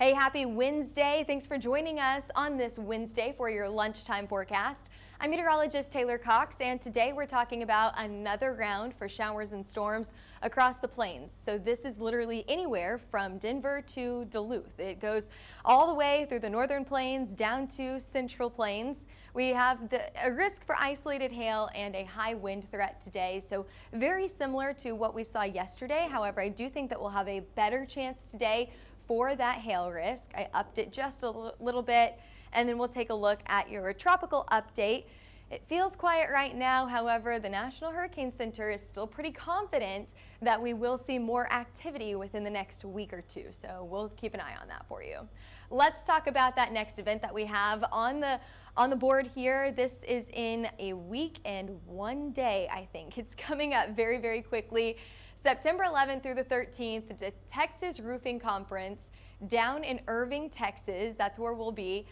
Hey, happy Wednesday. Thanks for joining us on this Wednesday for your lunchtime forecast. I'm meteorologist Taylor Cox, and today we're talking about another round for showers and storms across the plains. So this is literally anywhere from Denver to Duluth. It goes all the way through the northern plains down to central plains. We have a risk for isolated hail and a high wind threat today, so very similar to what we saw yesterday. However, I do think that we'll have a better chance today for that hail risk. I upped it just a little bit, and then we'll take a look at your tropical update. It feels quiet right now. However, the National Hurricane Center is still pretty confident that we will see more activity within the next week or two. So we'll keep an eye on that for you. Let's talk about that next event that we have on the board here. This is in a week and 1 day, I think. It's coming up very, very quickly. September 11th through the 13th, the Texas Roofing Conference down in Irving, Texas. That's where we'll be.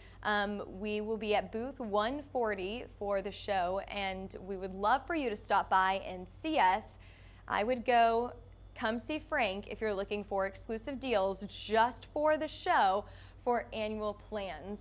We will be at booth 140 for the show, and we would love for you to stop by and see us. I would come see Frank if you're looking for exclusive deals just for the show for annual plans.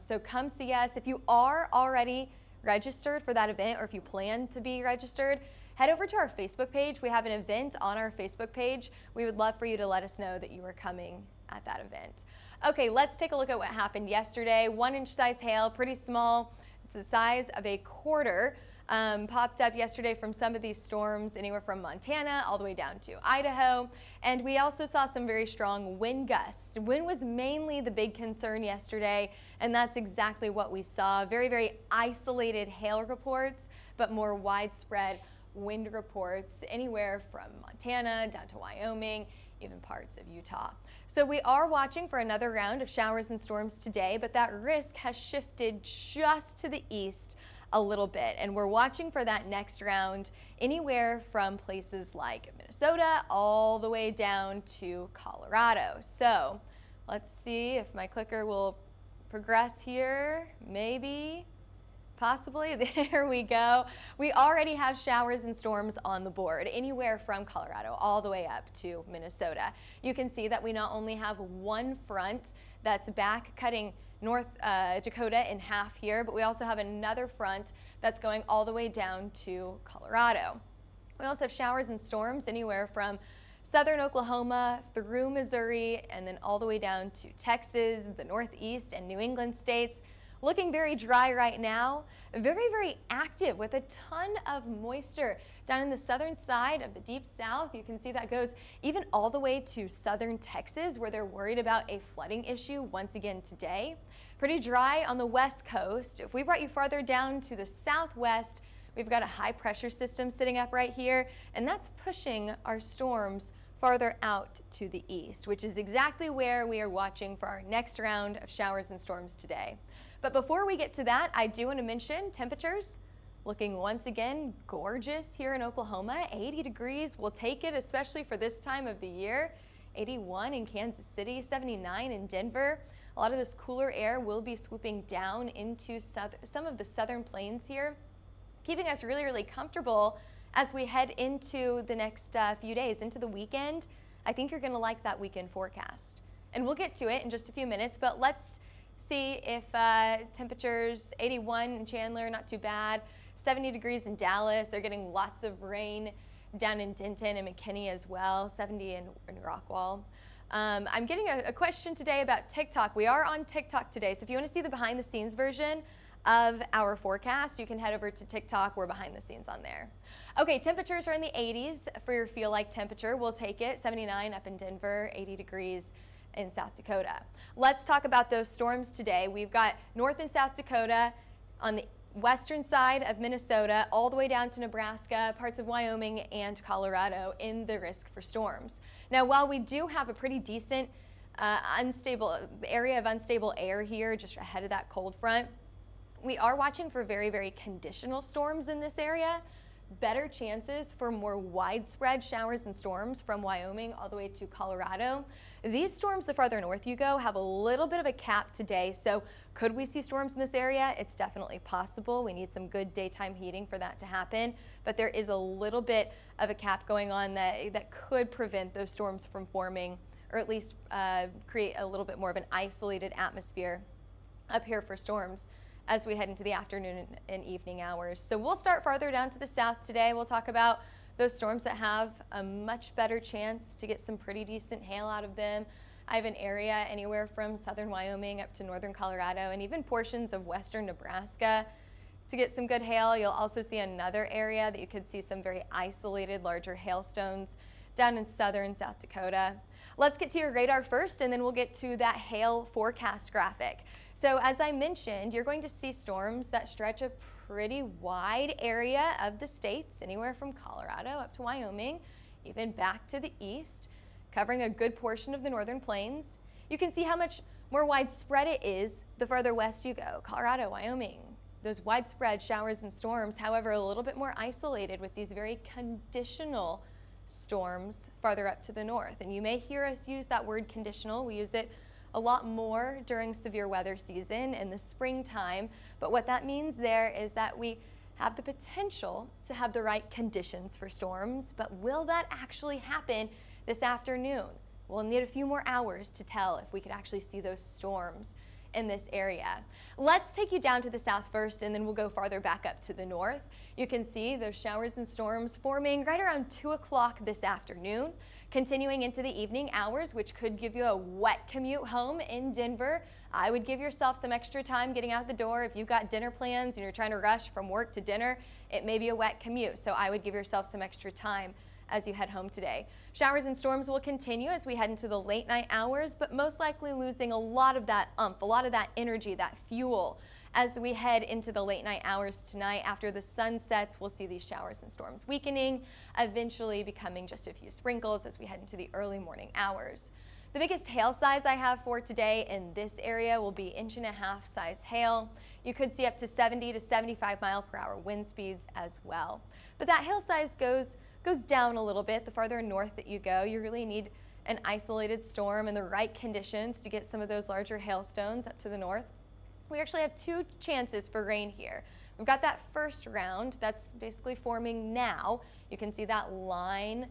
So come see us. If you are already registered for that event, or if you plan to be registered, head over to our Facebook page. We have an event on our Facebook page. We would love for you to let us know that you are coming at that event. Okay, let's take a look at what happened yesterday. 1-inch size hail, pretty small. It's the size of a quarter. Popped up yesterday from some of these storms, anywhere from Montana all the way down to Idaho. And we also saw some very strong wind gusts. Wind was mainly the big concern yesterday, and that's exactly what we saw. Very, very isolated hail reports, but more widespread wind reports anywhere from Montana down to Wyoming, even parts of Utah. So we are watching for another round of showers and storms today, but that risk has shifted just to the east a little bit, and we're watching for that next round anywhere from places like Minnesota all the way down to Colorado. So let's see if my clicker will progress here. Maybe. Possibly. There we go. We already have showers and storms on the board, anywhere from Colorado all the way up to Minnesota. You can see that we not only have one front that's back cutting North Dakota in half here, but we also have another front that's going all the way down to Colorado. We also have showers and storms anywhere from southern Oklahoma through Missouri and then all the way down to Texas, the Northeast and New England states. Looking very dry right now, very, very active with a ton of moisture down in the southern side of the deep south. You can see that goes even all the way to southern Texas, where they're worried about a flooding issue once again today. Pretty dry on the west coast. If we brought you farther down to the southwest, we've got a high pressure system sitting up right here, and that's pushing our storms farther out to the east, which is exactly where we are watching for our next round of showers and storms today. But before we get to that, I do want to mention temperatures looking once again gorgeous here in Oklahoma. 80 degrees, we'll take it, especially for this time of the year. 81 in Kansas City, 79 in Denver. A lot of this cooler air will be swooping down into some of the southern plains here, keeping us really, really comfortable as we head into the next few days, into the weekend. I think you're going to like that weekend forecast. And we'll get to it in just a few minutes, but let's see if temperatures, 81 in Chandler, not too bad. 70 degrees in Dallas. They're getting lots of rain down in Denton and McKinney as well. 70 in Rockwall. I'm getting a question today about TikTok. We are on TikTok today, so if you want to see the behind the scenes version of our forecast, you can head over to TikTok. We're behind the scenes on there. Okay, temperatures are in the 80s for your feel like temperature. We'll take it. 79 up in Denver, 80 degrees in South Dakota. Let's talk about those storms today. We've got North and South Dakota on the western side of Minnesota, all the way down to Nebraska, parts of Wyoming and Colorado in the risk for storms. Now, while we do have a pretty decent unstable area of unstable air here just ahead of that cold front, we are watching for very, very conditional storms in this area. Better chances for more widespread showers and storms from Wyoming all the way to Colorado. These storms, the farther north you go, have a little bit of a cap today. So could we see storms in this area? It's definitely possible. We need some good daytime heating for that to happen. But there is a little bit of a cap going on that could prevent those storms from forming or at least create a little bit more of an isolated atmosphere up here for storms as we head into the afternoon and evening hours. So we'll start farther down to the south today. We'll talk about those storms that have a much better chance to get some pretty decent hail out of them. I have an area anywhere from southern Wyoming up to northern Colorado and even portions of western Nebraska to get some good hail. You'll also see another area that you could see some very isolated larger hailstones down in southern South Dakota. Let's get to your radar first, and then we'll get to that hail forecast graphic. So as I mentioned, you're going to see storms that stretch a pretty wide area of the states, anywhere from Colorado up to Wyoming, even back to the east, covering a good portion of the northern plains. You can see how much more widespread it is the farther west you go. Colorado, Wyoming, those widespread showers and storms, however, a little bit more isolated with these very conditional storms farther up to the north. And you may hear us use that word conditional. We use it a lot more during severe weather season in the springtime, but what that means there is that we have the potential to have the right conditions for storms, but will that actually happen this afternoon? We'll need a few more hours to tell if we could actually see those storms in this area. Let's take you down to the south first, and then we'll go farther back up to the north. You can see those showers and storms forming right around 2 o'clock this afternoon, continuing into the evening hours, which could give you a wet commute home in Denver. I would give yourself some extra time getting out the door. If you've got dinner plans and you're trying to rush from work to dinner, it may be a wet commute, so I would give yourself some extra time as you head home today. Showers and storms will continue as we head into the late night hours, but most likely losing a lot of that a lot of that energy, that fuel. As we head into the late night hours tonight, after the sun sets, we'll see these showers and storms weakening, eventually becoming just a few sprinkles as we head into the early morning hours. The biggest hail size I have for today in this area will be 1.5 inch size hail. You could see up to 70 to 75 mile per hour wind speeds as well. But that hail size goes down a little bit the farther north that you go. You really need an isolated storm and the right conditions to get some of those larger hailstones up to the north. We actually have 2 chances for rain here. We've got that first round that's basically forming now. You can see that line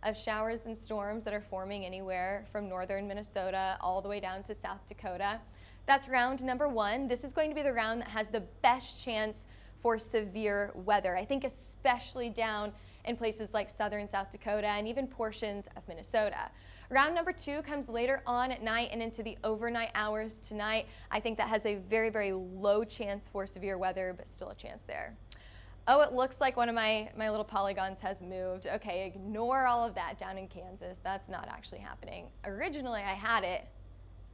of showers and storms that are forming anywhere from northern Minnesota all the way down to South Dakota. That's round number 1. This is going to be the round that has the best chance for severe weather. I think especially down in places like southern South Dakota and even portions of Minnesota. Round number 2 comes later on at night and into the overnight hours tonight. I think that has a very, very low chance for severe weather, but still a chance there. Oh, it looks like one of my little polygons has moved. Okay, ignore all of that down in Kansas. That's not actually happening. Originally, I had it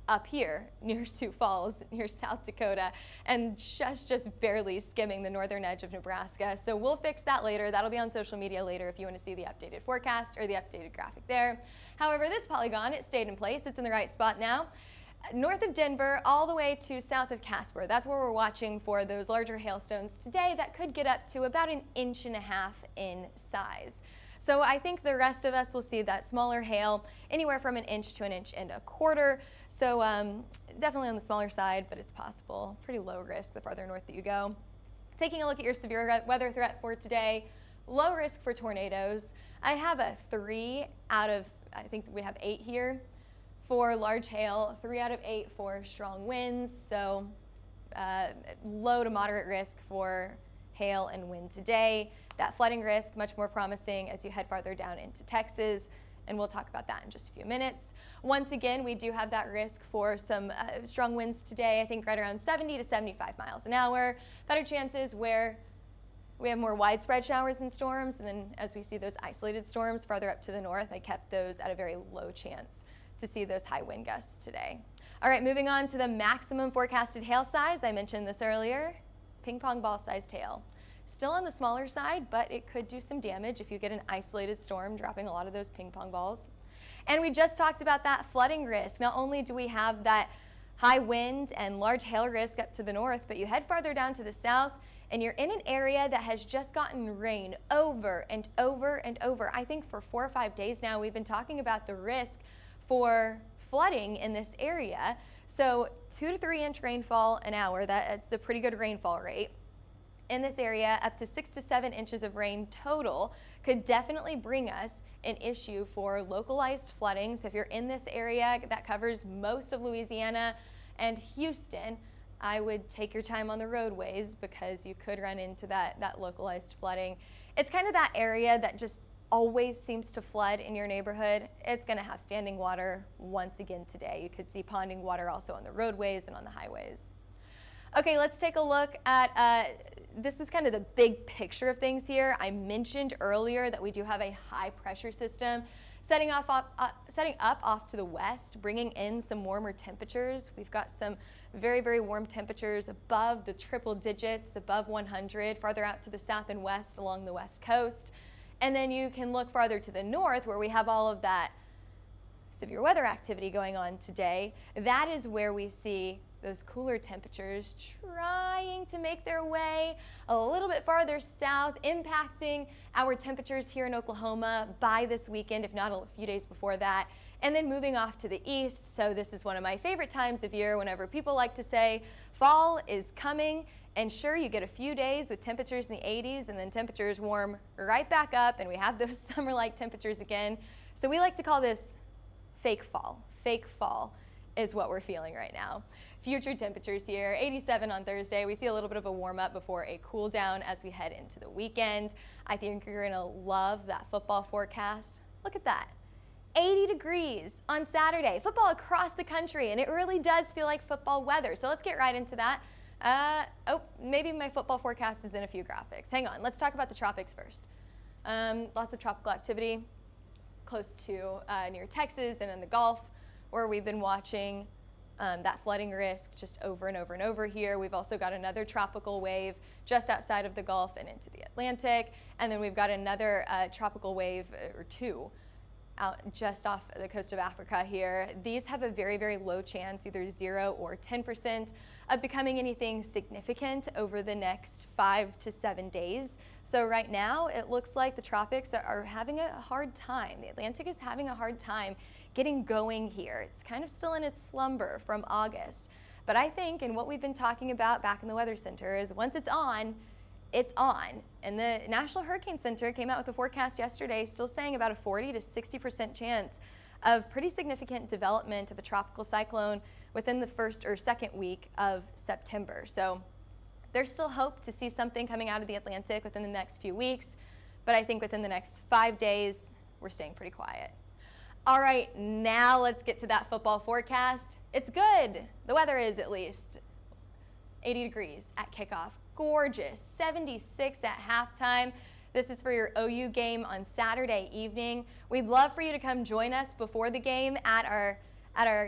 up here near Sioux Falls, near South Dakota, and just barely skimming the northern edge of Nebraska. So we'll fix that later. That'll be on social media later if you want to see the updated forecast or the updated graphic there. However, this polygon, it stayed in place. It's in the right spot now. North of Denver, all the way to south of Casper. That's where we're watching for those larger hailstones today that could get up to about 1.5 inches in size. So I think the rest of us will see that smaller hail, anywhere from 1 inch to 1.25 inches. So definitely on the smaller side, but it's possible. Pretty low risk the farther north that you go. Taking a look at your severe weather threat for today, low risk for tornadoes. I have a 3 out of, I think we have 8 here for large hail, 3 out of 8 for strong winds. So low to moderate risk for hail and wind today. That flooding risk, much more promising as you head farther down into Texas, and we'll talk about that in just a few minutes. Once again, we do have that risk for some strong winds today, I think right around 70 to 75 miles an hour. Better chances where we have more widespread showers and storms, and then as we see those isolated storms farther up to the north, I kept those at a very low chance to see those high wind gusts today. All right, moving on to the maximum forecasted hail size. I mentioned this earlier, ping pong ball sized hail. Still on the smaller side, but it could do some damage if you get an isolated storm dropping a lot of those ping pong balls. And we just talked about that flooding risk. Not only do we have that high wind and large hail risk up to the north, but you head farther down to the south and you're in an area that has just gotten rain over and over and over. I think for 4 or 5 days now, we've been talking about the risk for flooding in this area. So 2 to 3 inch rainfall an hour, that's a pretty good rainfall rate. In this area, up to 6 to 7 inches of rain total could definitely bring us an issue for localized flooding. So if you're in this area that covers most of Louisiana and Houston, I would take your time on the roadways because you could run into that localized flooding. It's kind of that area that just always seems to flood in your neighborhood. It's going to have standing water once again today. You could see ponding water also on the roadways and on the highways. Okay, let's take a look at, this is kind of the big picture of things here. I mentioned earlier that we do have a high pressure system setting up off to the west, bringing in some warmer temperatures. We've got some very, very warm temperatures above the triple digits, above 100, farther out to the south and west along the west coast. And then you can look farther to the north where we have all of that severe weather activity going on today. That is where we see those cooler temperatures trying to make their way a little bit farther south, impacting our temperatures here in Oklahoma by this weekend, if not a few days before that, and then moving off to the east. So this is one of my favorite times of year whenever people like to say fall is coming. And sure, you get a few days with temperatures in the 80s and then temperatures warm right back up and we have those summer-like temperatures again. So we like to call this fake fall. Fake fall is what we're feeling right now. Future temperatures here, 87 on Thursday. We see a little bit of a warm up before a cool down as we head into the weekend. I think you're gonna love that football forecast. Look at that. 80 degrees on Saturday. Football across the country, and it really does feel like football weather. So let's get right into that. Oh, maybe my football forecast is in a few graphics. Hang on, let's talk about the tropics first. Lots of tropical activity close to near Texas and in the Gulf, where we've been watching that flooding risk just over and over and over here. We've also got another tropical wave just outside of the Gulf and into the Atlantic. And then we've got another tropical wave or two out just off the coast of Africa here. These have a very, very low chance, either 0 or 10%, of becoming anything significant over the next 5 to 7 days. So right now, it looks like the tropics are having a hard time. The Atlantic is having a hard time getting going here. It's kind of still in its slumber from August. But I think, and what we've been talking about back in the Weather Center, is once it's on, it's on. And the National Hurricane Center came out with a forecast yesterday still saying about a 40 to 60% chance of pretty significant development of a tropical cyclone within the first or second week of September. So there's still hope to see something coming out of the Atlantic within the next few weeks, but I think within the next 5 days, we're staying pretty quiet. All right, now let's get to that football forecast. It's good. The weather is, at least. 80 degrees at kickoff. Gorgeous. 76 at halftime. This is for your OU game on Saturday evening. We'd love for you to come join us before the game at our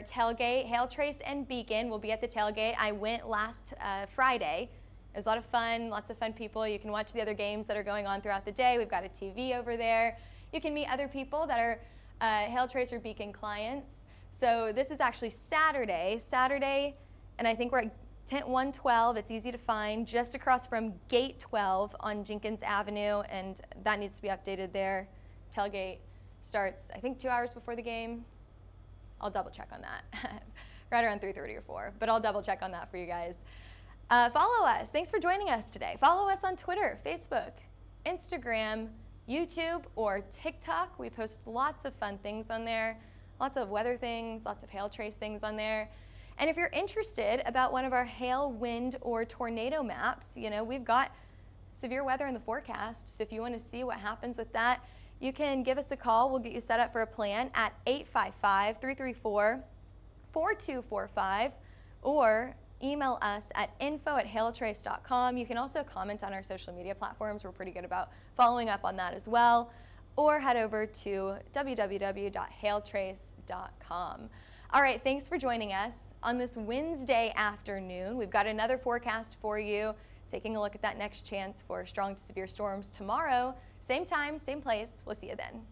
tailgate. Hail, Trace, and Beacon will be at the tailgate. I went last Friday. It was a lot of fun, lots of fun people. You can watch the other games that are going on throughout the day. We've got a TV over there. You can meet other people that are Hail, Trace, or Beacon clients. So this is actually Saturday, and I think we're at tent 112. It's easy to find, just across from gate 12 on Jenkins Avenue, and that needs to be updated there. Tailgate starts, I think, 2 hours before the game. I'll double check on that. Right around 3:30 or 4, but I'll double check on that for you guys. Follow us. Thanks for joining us today. Follow us on Twitter, Facebook, Instagram, YouTube, or TikTok. We post lots of fun things on there, lots of weather things, lots of hail trace things on there. And if you're interested about one of our hail, wind, or tornado maps, you know, we've got severe weather in the forecast. So if you want to see what happens with that, you can give us a call. We'll get you set up for a plan at 855-334-4245, or email us at info@hailtrace.com. You can also comment on our social media platforms. We're pretty good about following up on that as well. Or head over to www.hailtrace.com. All right, thanks for joining us on this Wednesday afternoon. We've got another forecast for you, taking a look at that next chance for strong to severe storms tomorrow. Same time, same place. We'll see you then.